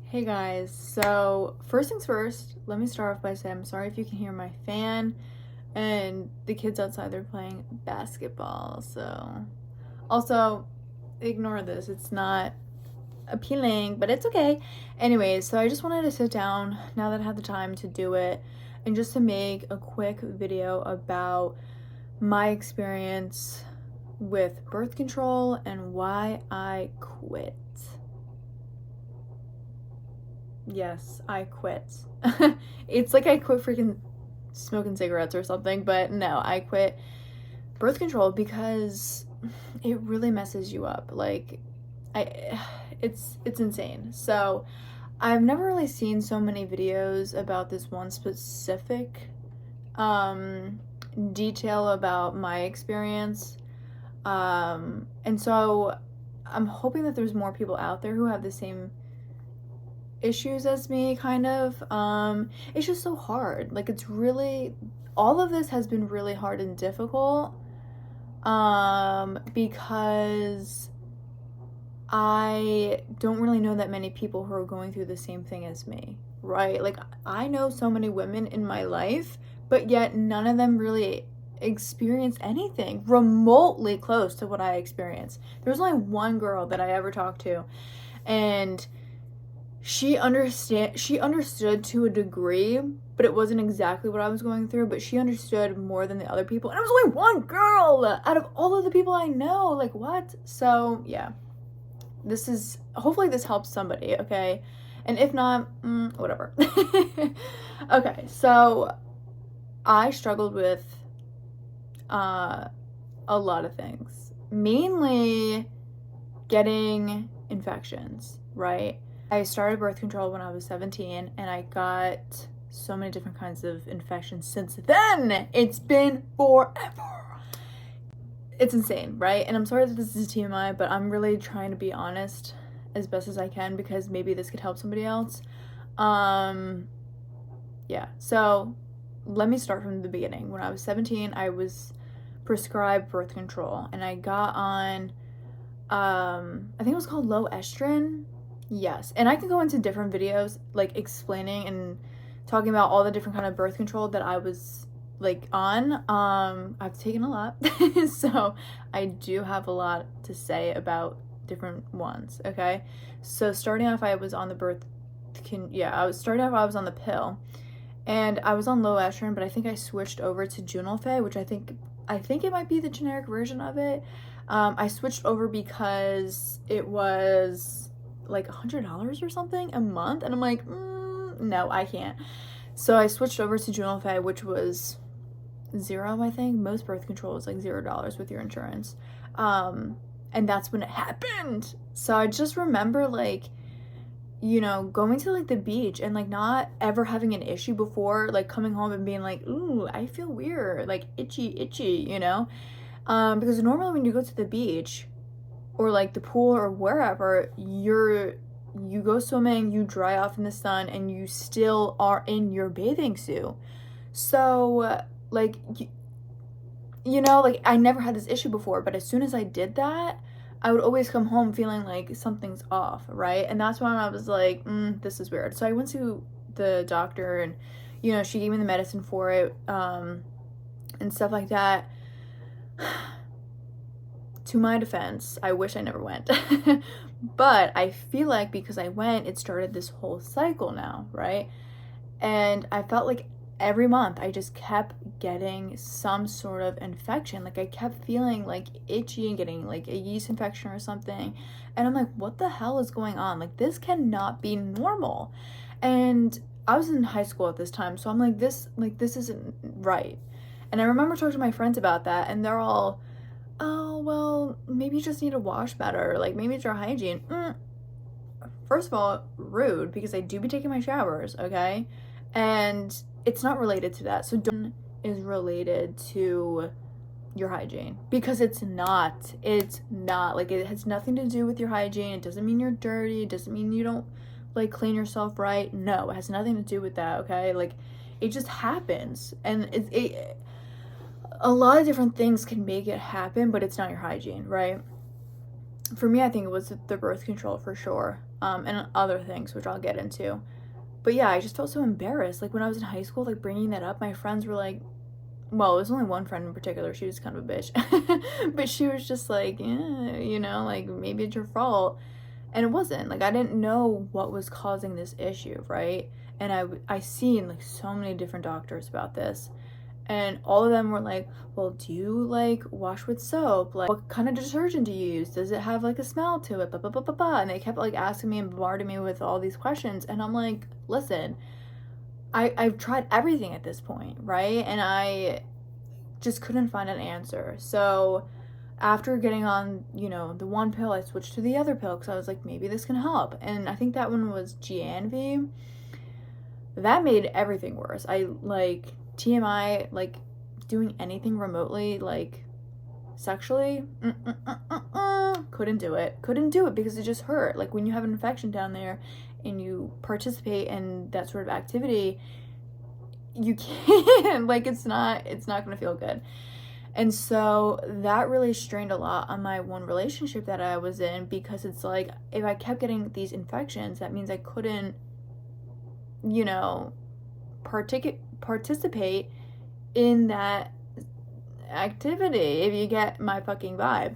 Hey guys, so first things first, let me start off by saying I'm sorry if you can hear my fan and the kids outside, they're playing basketball. So also ignore this, it's not appealing, but it's okay. Anyways, so I just wanted to sit down now that I have the time to do it and just to make a quick video about my experience with birth control and why I quit. Yes, I quit. It's like I quit freaking smoking cigarettes or something, but no, I quit birth control because it really messes you up. Like I it's insane. So, I've never really seen so many videos about this one specific um detail about my experience. And so I'm hoping that there's more people out there who have the same issues as me, kind of. It's just so hard. Like, it's really, all of this has been really hard and difficult, because I don't really know that many people who are going through the same thing as me, right? Like, I know so many women in my life, but yet none of them really experience anything remotely close to what I experienced. There was only one girl that I ever talked to, and she understood to a degree, but it wasn't exactly what I was going through, but she understood more than the other people. And it was only one girl out of all of the people I know. Like, what? So, yeah. Hopefully this helps somebody, okay? And if not, whatever. Okay, so I struggled with a lot of things. Mainly getting infections, right? I started birth control when I was 17, and I got so many different kinds of infections since then. It's been forever. It's insane, right? And I'm sorry that this is TMI, but I'm really trying to be honest as best as I can because maybe this could help somebody else. Yeah, so let me start from the beginning. When I was 17, I was prescribed birth control, and I got on, I think it was called low estrogen. Yes, and I can go into different videos like explaining and talking about all the different kind of birth control that I was like on. I've taken a lot, so I do have a lot to say about different ones. Okay, so starting off, I was on the I was on the pill, and I was on low estrogen, but I think I switched over to Junelfe, which I think it might be the generic version of it. I switched over because it was like $100 or something a month, and I'm like, no, I can't. So I switched over to Junelfe, which was zero. I think most birth control is like $0 with your insurance, and that's when it happened. So I just remember, like, going to like the beach and like not ever having an issue before, like coming home and being like, ooh, I feel weird, like itchy, because normally when you go to the beach or like the pool or wherever, you go swimming, you dry off in the sun, and you still are in your bathing suit. So like like I never had this issue before, but as soon as I did that, I would always come home feeling like something's off, right? And that's when I was like, this is weird. So I went to the doctor, and she gave me the medicine for it, and stuff like that. To my defense, I wish I never went. But I feel like because I went, it started this whole cycle now, right? And I felt like every month I just kept getting some sort of infection. Like, I kept feeling like itchy and getting like a yeast infection or something. And I'm like, what the hell is going on? Like, this cannot be normal. And I was in high school at this time, so I'm like, this isn't right. And I remember talking to my friends about that, and they're all, oh, well, maybe you just need to wash better. Like, maybe it's your hygiene. First of all, rude, because I do be taking my showers, okay? And it's not related to that. So don't is related to your hygiene, because it's not. It's not. Like, it has nothing to do with your hygiene. It doesn't mean you're dirty. It doesn't mean you don't like clean yourself right. No, it has nothing to do with that, okay? Like, it just happens. And it a lot of different things can make it happen, but it's not your hygiene, right? For me, I think it was the birth control for sure. and other things, which I'll get into. But yeah, I just felt so embarrassed. Like when I was in high school, like bringing that up, my friends were like, well, it was only one friend in particular. She was kind of a bitch. But she was just like, yeah, you know, like maybe it's your fault. And it wasn't. Like I didn't know what was causing this issue, right? And I seen like so many different doctors about this. And all of them were like, well, do you like wash with soap? Like, what kind of detergent do you use? Does it have like a smell to it? Blah, blah, blah, blah, blah. And they kept like asking me and bombarding me with all these questions. And I'm like, listen, I've tried everything at this point, right? And I just couldn't find an answer. So after getting on, you know, the one pill, I switched to the other pill because I was like, maybe this can help. And I think that one was Gianvi. That made everything worse. I like TMI, like doing anything remotely, like sexually, couldn't do it because it just hurt. Like when you have an infection down there and you participate in that sort of activity, you can't, like it's not gonna feel good. And so that really strained a lot on my one relationship that I was in, because it's like if I kept getting these infections, that means I couldn't, you know, participate in that activity, if you get my fucking vibe.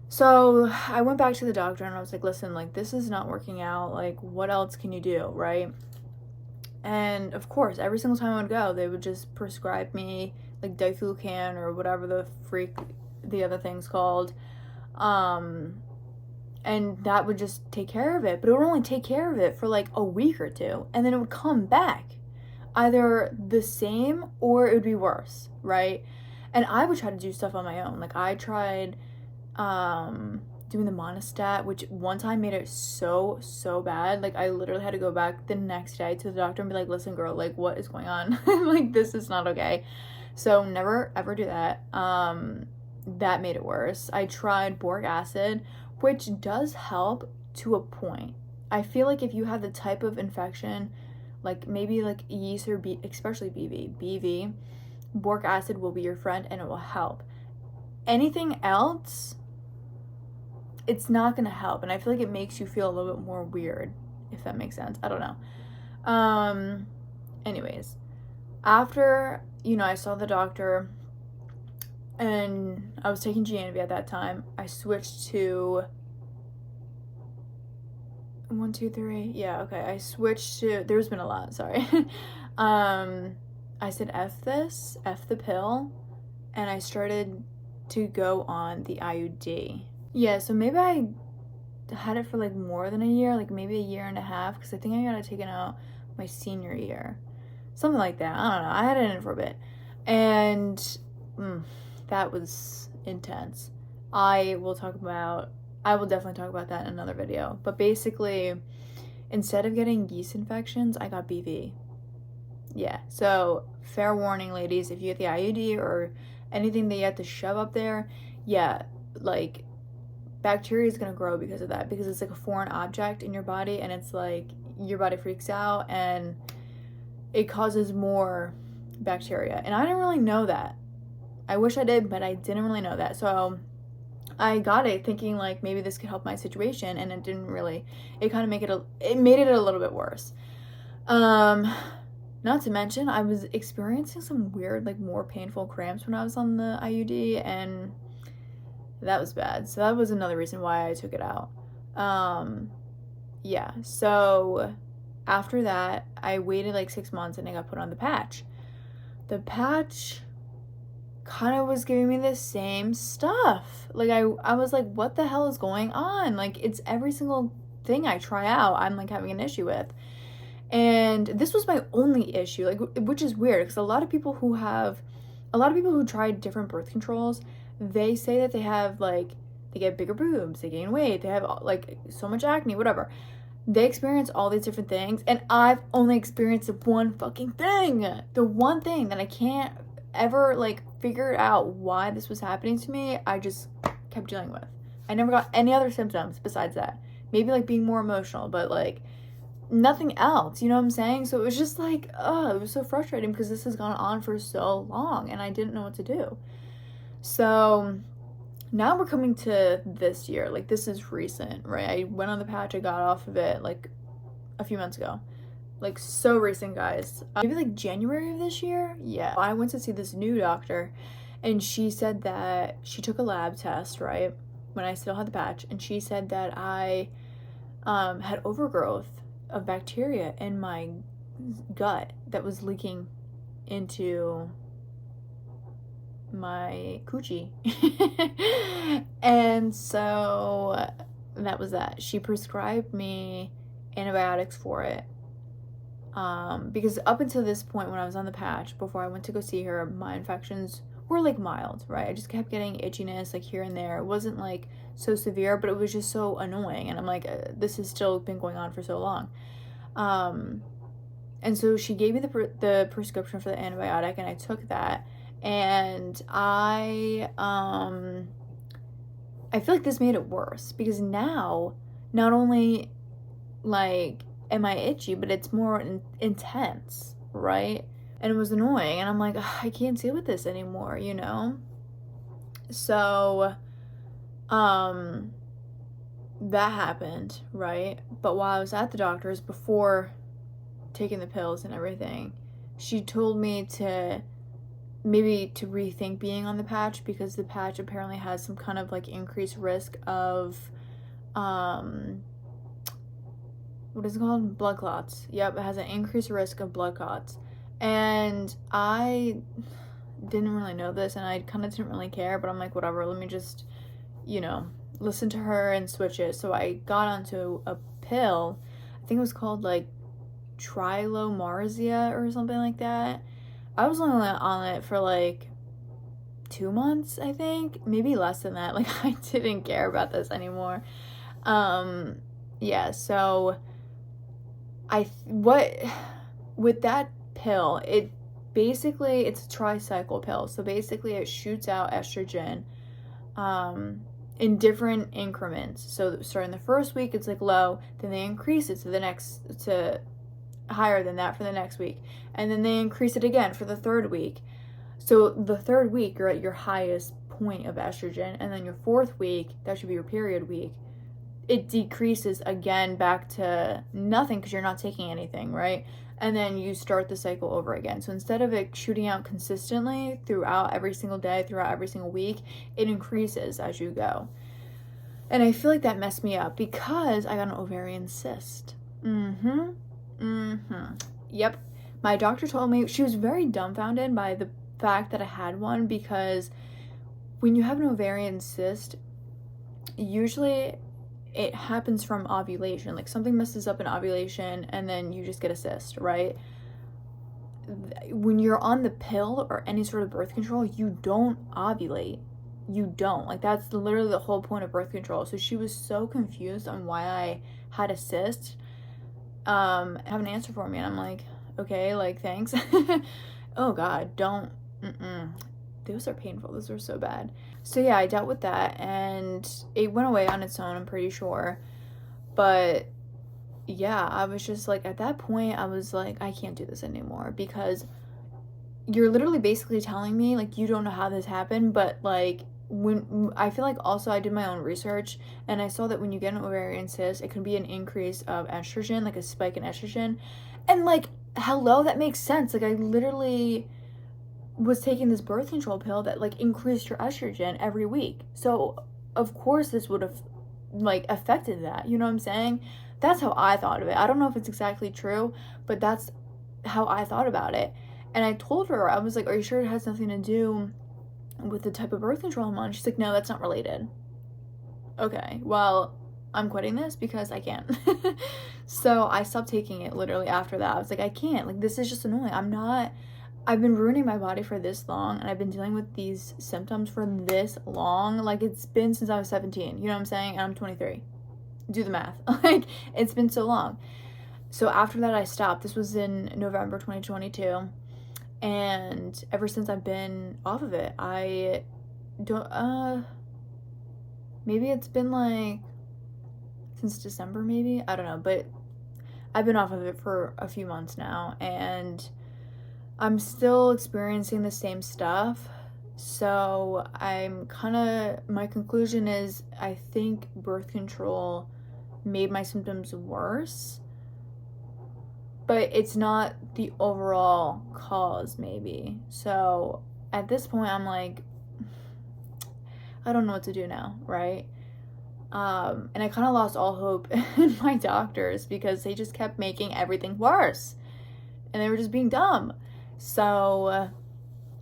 So I went back to the doctor and I was like, listen, like this is not working out, like what else can you do, right? And of course, every single time I would go, they would just prescribe me like diflucan or whatever the freak the other thing's called, and that would just take care of it. But it would only take care of it for like a week or two, and then it would come back either the same or it would be worse, right? And I would try to do stuff on my own. Like I tried doing the Monistat, which one time made it so bad. Like I literally had to go back the next day to the doctor and be like, listen girl, like what is going on? Like this is not okay. So never ever do that. That made it worse. I tried boric acid, which does help to a point. I feel like if you have the type of infection, like maybe like yeast or especially BV, boric acid will be your friend and it will help. Anything else, it's not gonna help, and I feel like it makes you feel a little bit more weird, if that makes sense. I don't know. Anyways, after, you know, I saw the doctor and I was taking Gianvi at that time, I switched to 1, 2, 3. Yeah, okay. I switched to, there's been a lot, sorry. I said F the pill, and I started to go on the IUD. Yeah, so maybe I had it for like more than a year, like maybe a year and a half, because I think I got it taken out my senior year. Something like that. I don't know. I had it in for a bit. And that was intense. I will definitely talk about that in another video. But basically, instead of getting yeast infections, I got BV. Yeah, so fair warning, ladies, if you get the IUD or anything that you have to shove up there, yeah, like bacteria is going to grow because of that, because it's like a foreign object in your body, and it's like your body freaks out and it causes more bacteria. And I didn't really know that. I wish I did, but I didn't really know that. So I got it thinking like maybe this could help my situation, and it didn't really. It kind of made it a little bit worse. Not to mention, I was experiencing some weird, like more painful cramps when I was on the IUD, and that was bad. So that was another reason why I took it out. Yeah, so after that, I waited like 6 months and I got put on the patch. The patch kind of was giving me the same stuff. Like I was like, what the hell is going on? Like it's every single thing I try out, I'm like having an issue with. And this was my only issue, like, which is weird, because a lot of people who tried different birth controls, they say that they have like, they get bigger boobs, they gain weight, they have like so much acne, whatever. They experience all these different things, and I've only experienced the one fucking thing. The one thing that I can't ever like figure out why this was happening to me, I just kept dealing with. I never got any other symptoms besides that. Maybe like being more emotional, but like nothing else, you know what I'm saying? So it was just like, it was so frustrating because this has gone on for so long and I didn't know what to do. So now we're coming to this year. Like, this is recent, right? I went on the patch, I got off of it like a few months ago. Like, so recent, guys. Maybe like January of this year. Yeah, I went to see this new doctor, and she said that she took a lab test, right, when I still had the patch, and she said that I had overgrowth of bacteria in my gut that was leaking into my coochie. And so that was that. She prescribed me antibiotics for it. Because up until this point, when I was on the patch, before I went to go see her, my infections were like mild, right? I just kept getting itchiness like here and there. It wasn't like so severe, but it was just so annoying. And I'm like, this has still been going on for so long. And so she gave me the prescription for the antibiotic, and I took that. And I feel like this made it worse, because now not only like am I itchy, but it's more intense, right? And it was annoying, and I'm like, I can't deal with this anymore, you know? So that happened, right? But while I was at the doctor's, before taking the pills and everything, she told me to maybe to rethink being on the patch, because the patch apparently has some kind of like increased risk of what is it called? Blood clots. Yep, it has an increased risk of blood clots. And I didn't really know this, and I kind of didn't really care, but I'm like, whatever, let me just, you know, listen to her and switch it. So I got onto a pill. I think it was called like Trilomarzia or something like that. I was only on it for like 2 months, I think, maybe less than that. Like, I didn't care about this anymore. Yeah, so with that pill, it's a tricycle pill. So basically it shoots out estrogen in different increments. So starting the first week, it's like low, then they increase it to higher than that for the next week, and then they increase it again for the third week. So the third week, you're at your highest point of estrogen, and then your fourth week, that should be your period week, it decreases again back to nothing, because you're not taking anything, right? And then you start the cycle over again. So instead of it shooting out consistently throughout every single day, throughout every single week, it increases as you go. And I feel like that messed me up, because I got an ovarian cyst. Yep. My doctor told me, she was very dumbfounded by the fact that I had one, because when you have an ovarian cyst, usually it happens from ovulation. Like, something messes up in ovulation, and then you just get a cyst, right? When you're on the pill or any sort of birth control, you don't ovulate. You don't. Like, that's literally the whole point of birth control. So she was so confused on why I had a cyst. Have an answer for me, and I'm like, okay, like, thanks. Oh god, don't. Those are painful. Those are so bad. So yeah, I dealt with that, and it went away on its own, I'm pretty sure. But yeah, I was just like, at that point, I was like, I can't do this anymore, because you're literally basically telling me, like, you don't know how this happened, but like, when I feel like, also I did my own research, and I saw that when you get an ovarian cyst, it can be an increase of estrogen, like a spike in estrogen. And like, hello, that makes sense. Like, I literally was taking this birth control pill that like increased your estrogen every week, so of course this would have like affected that, you know what I'm saying? That's how I thought of it. I don't know if it's exactly true, but that's how I thought about it. And I told her, I was like, are you sure it has nothing to do with the type of birth control I'm on? She's like, no, that's not related. Okay, well, I'm quitting this, because I can't. So I stopped taking it literally after that. I was like, I can't, like, this is just annoying. I've been ruining my body for this long, and I've been dealing with these symptoms for this long. Like, it's been since I was 17, you know what I'm saying? And I'm 23. Do the math. Like, it's been so long. So after that, I stopped. This was in November 2022. And ever since, I've been off of it. I don't, maybe it's been like since December, maybe? I don't know. But I've been off of it for a few months now, and I'm still experiencing the same stuff. So my conclusion is I think birth control made my symptoms worse, but it's not the overall cause, maybe. So at this point, I'm like, I don't know what to do now, right? And I kind of lost all hope in my doctors because they just kept making everything worse and they were just being dumb. So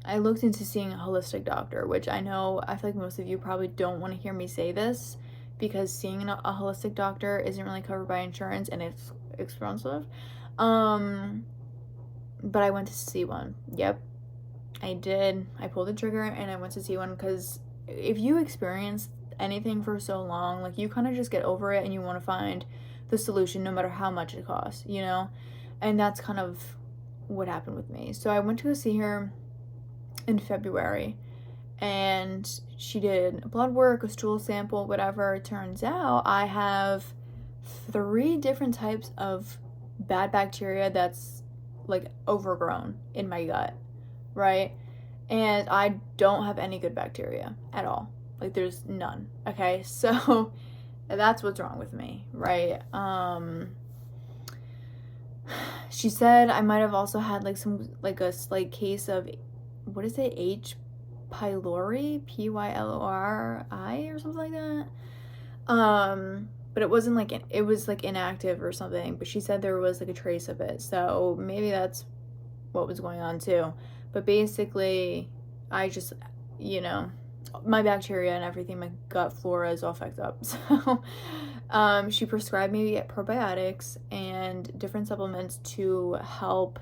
I looked into seeing a holistic doctor, which I feel like most of you probably don't want to hear me say this because seeing a holistic doctor isn't really covered by insurance and it's expensive. But I went to see one. Yep, I did. I pulled the trigger and I went to see one because if you experience anything for so long, like, you kind of just get over it and you want to find the solution no matter how much it costs, you know? And that's kind of what happened with me. So I went to go see her in February and she did blood work, a stool sample, whatever. It turns out I have 3 different types of bad bacteria that's like overgrown in my gut, right? And I don't have any good bacteria at all. Like, there's none. Okay, so that's what's wrong with me, right? She said I might have also had like a slight case of, what is it, H. pylori, Pylori, or something like that. But it wasn't like, it was like inactive or something, but she said there was like a trace of it, so maybe that's what was going on too. But basically, I just, my bacteria and everything, my gut flora is all fucked up. So she prescribed me probiotics and different supplements to help,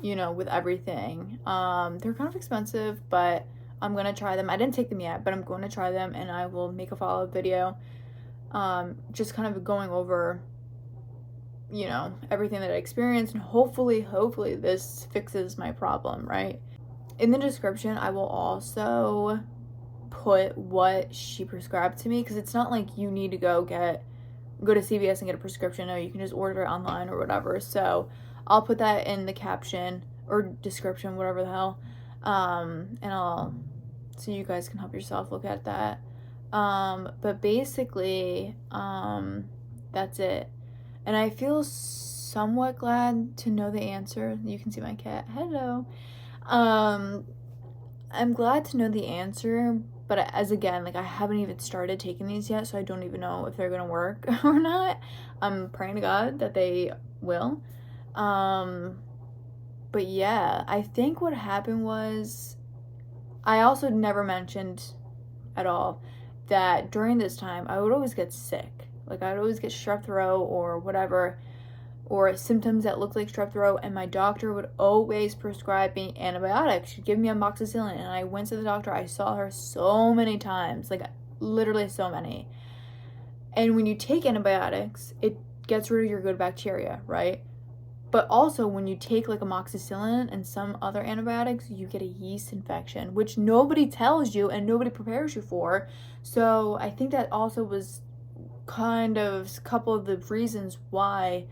with everything. They're kind of expensive, but I'm gonna try them. I didn't take them yet, but I'm going to try them and I will make a follow-up video, just kind of going over, everything that I experienced, and hopefully this fixes my problem, right? In the description, I will also put what she prescribed to me, because it's not like you need to go to CVS and get a prescription. No, you can just order it online or whatever. So I'll put that in the caption or description, whatever the hell, so you guys can help yourself look at that. But basically, that's it. And I feel somewhat glad to know the answer. You can see my cat. Hello. I'm glad to know the answer, but I haven't even started taking these yet, so I don't even know if they're gonna work or not. I'm praying to God that they will. But yeah, I think what happened was, I also never mentioned at all that during this time I would always get sick. Like, I would always get strep throat or whatever, or symptoms that looked like strep throat, and my doctor would always prescribe me antibiotics. She'd give me amoxicillin, and I went to the doctor. I saw her so many times, like literally so many. And when you take antibiotics, it gets rid of your good bacteria, right? But also, when you take like amoxicillin and some other antibiotics, you get a yeast infection, which nobody tells you and nobody prepares you for. So I think that also was kind of a couple of the reasons why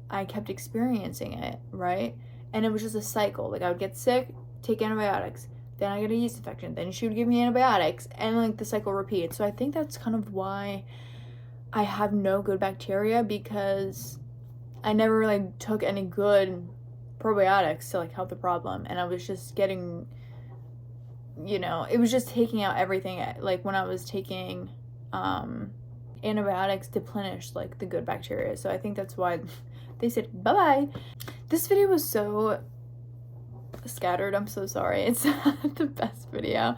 I kept experiencing it, right? And it was just a cycle. Like, I would get sick, take antibiotics, then I get a yeast infection, then she would give me antibiotics, and like the cycle repeats. So I think that's kind of why I have no good bacteria, because I never really took any good probiotics to like help the problem, and I was just getting, it was just taking out everything. Like, when I was taking antibiotics to replenish like the good bacteria. So I think that's why they said bye-bye. This video was so scattered. I'm so sorry. It's not the best video,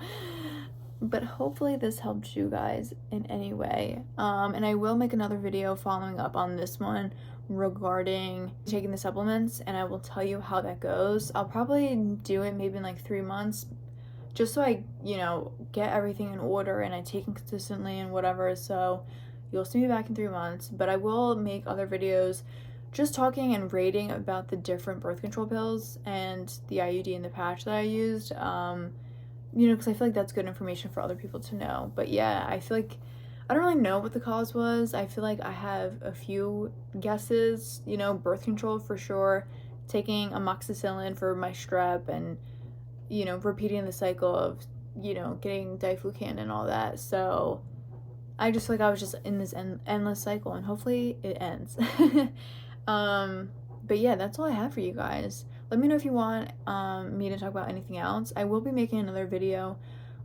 but hopefully this helped you guys in any way. And I will make another video following up on this one regarding taking the supplements, and I will tell you how that goes. I'll probably do it maybe in like 3 months, just so I, get everything in order and I take them consistently and whatever. So you'll see me back in 3 months, but I will make other videos just talking and rating about the different birth control pills and the IUD and the patch that I used, because I feel like that's good information for other people to know. But yeah, I feel like I don't really know what the cause was. I feel like I have a few guesses, birth control for sure, taking amoxicillin for my strep, and, repeating the cycle of you know, getting Diflucan and all that. So I just feel like I was just in this endless cycle, and hopefully it ends. But yeah, that's all I have for you guys. Let me know if you want me to talk about anything else. I will be making another video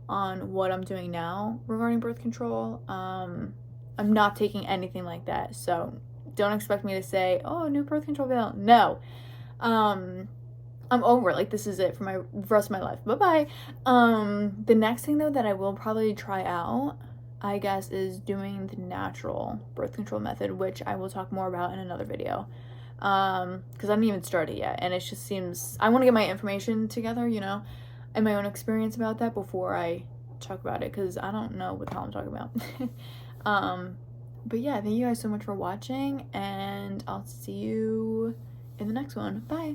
on what I'm doing now regarding birth control. I'm not taking anything like that, so don't expect me to say, oh, new birth control pill. No. I'm over it. Like, this is it for the rest of my life. Bye-bye. The next thing, though, that I will probably try out, I guess, is doing the natural birth control method, which I will talk more about in another video. Because I haven't even started yet, and it just seems, I want to get my information together, you know, and my own experience about that before I talk about it, because I don't know what the hell I'm talking about. But yeah, thank you guys so much for watching, and I'll see you in the next one. Bye.